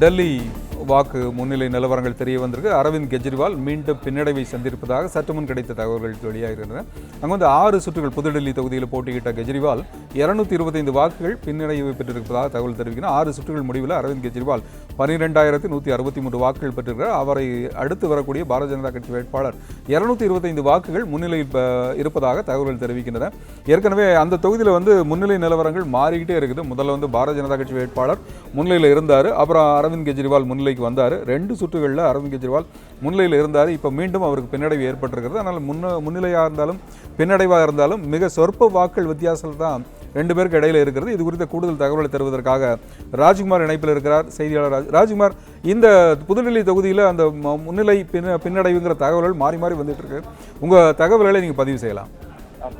டெல்லி வாக்கு முன்னிலை நிலவரங்கள் தெரிய வந்திருக்கு. அரவிந்த் கெஜ்ரிவால் மீண்டும் பின்னடைவை சந்திருப்பதாக சற்று முன் கிடைத்த தகவல்கள் வெளியாகின்றன. அங்கே வந்து 6 சுற்றுகள் புதுடெல்லி தொகுதியில் போட்டியிட்ட கெஜ்ரிவால் 225 வாக்குகள் பின்னடைவை பெற்றிருப்பதாக தகவல் தெரிவிக்கிறார். 6 சுற்றுகள் முடிவில் அரவிந்த் கெஜ்ரிவால் 12,163 வாக்குகள் பெற்றிருக்கிறார். அவரை அடுத்து வரக்கூடிய பாரதிய ஜனதா கட்சி வேட்பாளர் 225 வாக்குகள் முன்னிலையில் இருப்பதாக தகவல்கள் தெரிவிக்கின்றன. ஏற்கனவே அந்த தொகுதியில் வந்து முன்னிலை நிலவரங்கள் மாறிக்கிட்டே இருக்குது. முதல்ல வந்து பாரதிய ஜனதா கட்சி வேட்பாளர் முன்னிலையில் இருந்தார். அப்புறம் அரவிந்த் கெஜ்ரிவால் முன்னிலைக்கு வந்தார். 2 சுற்றுகளில் அரவிந்த் கெஜ்ரிவால் முன்னிலையில் இருந்தார். இப்போ மீண்டும் அவருக்கு பின்னடைவு ஏற்பட்டிருக்கிறது. ஆனால் முன்னிலையாக இருந்தாலும் பின்னடைவாக இருந்தாலும் மிக சொற்ப வாக்குகள் வித்தியாசத்தில் தான் 2 பேருக்கு இடையில இருக்கிறது. இது குறித்த கூடுதல் தகவலை தருவதற்காக ராஜ்குமார் இணைப்பில் இருக்கிறார். செய்தியாளர் ராஜ்குமார், இந்த புதுடெல்லி தொகுதியில் அந்த முன்னிலை பின்னடைவுங்கிற தகவல்கள் மாறி மாறி வந்துட்டு இருக்கு. உங்கள் தகவல்களை நீங்கள் பதிவு செய்யலாம்.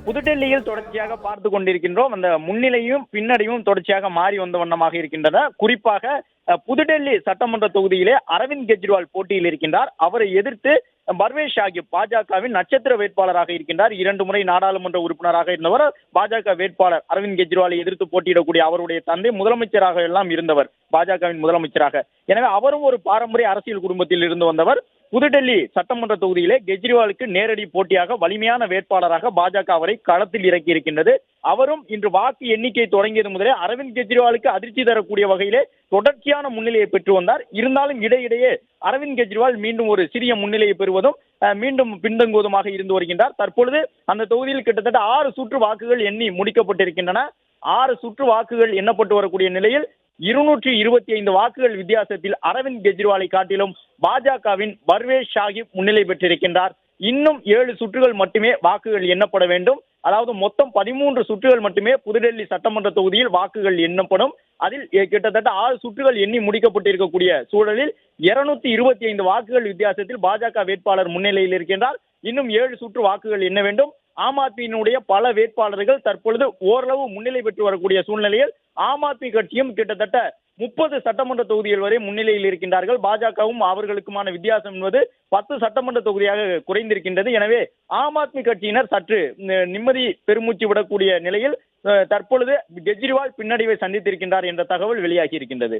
புதுடெல்லியில் தொடர்ச்சியாக பார்த்து கொண்டிருக்கின்றோம். அந்த முன்னிலையும் பின்னடைவும் தொடர்ச்சியாக மாறி வந்த வண்ணமாக இருக்கின்றன. குறிப்பாக புதுடெல்லி சட்டமன்ற தொகுதியிலே அரவிந்த் கெஜ்ரிவால் போட்டியில் இருக்கின்றார். அவரை எதிர்த்து பர்வேஷ் ஷாகிப் பாஜகவின் நட்சத்திர வேட்பாளராக இருக்கின்றார். 2 முறை நாடாளுமன்ற உறுப்பினராக இருந்தவர். பாஜக வேட்பாளர் அரவிந்த் கெஜ்ரிவாலை எதிர்த்து போட்டியிடக்கூடிய அவருடைய தந்தை முதலமைச்சராக எல்லாம் இருந்தவர், பாஜகவின் முதலமைச்சராக. எனவே அவரும் ஒரு பாரம்பரிய அரசியல் குடும்பத்தில் இருந்து வந்தவர். புதுடெல்லி சட்டமன்ற தொகுதியிலே கெஜ்ரிவாலுக்கு நேரடி போட்டியாக வலிமையான வேட்பாளராக பாஜக அவரை களத்தில் இறக்கி இருக்கின்றது. அவரும் இன்று வாக்கு எண்ணிக்கை தொடங்கியது முதலே அரவிந்த் கெஜ்ரிவாலுக்கு அதிர்ச்சி தரக்கூடிய வகையிலே தொடர்ச்சியான முன்னிலையை பெற்று வந்தார். இருந்தாலும் இடையிடையே அரவிந்த் கெஜ்ரிவால் மீண்டும் ஒரு சிறிய முன்னிலையை பெறுவதும் மீண்டும் பின்தங்குவதுமாக இருந்து வருகின்றார். தற்பொழுது அந்த தொகுதியில் கிட்டத்தட்ட 6 சுற்று வாக்குகள் எண்ணி முடிக்கப்பட்டிருக்கின்றன. 6 சுற்று வாக்குகள் எண்ணப்பட்டு வரக்கூடிய நிலையில் 225 வாக்குகள் வித்தியாசத்தில் அரவிந்த் கெஜ்ரிவாலை காட்டிலும் பாஜகவின் பர்வேஷ் ஷாகிப் முன்னிலை பெற்றிருக்கின்றார். இன்னும் 7 சுற்றுகள் மட்டுமே வாக்குகள் எண்ணப்பட வேண்டும். அதாவது மொத்தம் 13 சுற்றுகள் மட்டுமே புதுடெல்லி சட்டமன்ற தொகுதியில் வாக்குகள் எண்ணப்படும். அதில் கிட்டத்தட்ட 6 சுற்றுகள் எண்ணி முடிக்கப்பட்டிருக்கக்கூடிய சூழலில் 225 வாக்குகள் வித்தியாசத்தில் பாஜக வேட்பாளர் முன்னிலையில் இருக்கின்றார். இன்னும் 7 சுற்று வாக்குகள் எண்ண வேண்டும். ஆம் ஆத்மியினுடைய பல வேட்பாளர்கள் தற்பொழுது ஓரளவு முன்னிலை பெற்று வரக்கூடிய சூழ்நிலையில் ஆம் ஆத்மி கட்சியும் கிட்டத்தட்ட 30 சட்டமன்ற தொகுதிகள் வரை முன்னிலையில் இருக்கின்றார்கள். பாஜகவும் அவர்களுக்குமான வித்தியாசம் என்பது 10 சட்டமன்ற தொகுதியாக குறைந்திருக்கின்றது. எனவே ஆம் ஆத்மி கட்சியினர் சற்று நிம்மதி பெருமூச்சு விடக்கூடிய நிலையில் தற்பொழுது கெஜ்ரிவால் பின்னடைவை சந்தித்திருக்கின்றார் என்ற தகவல் வெளியாகி இருக்கின்றது.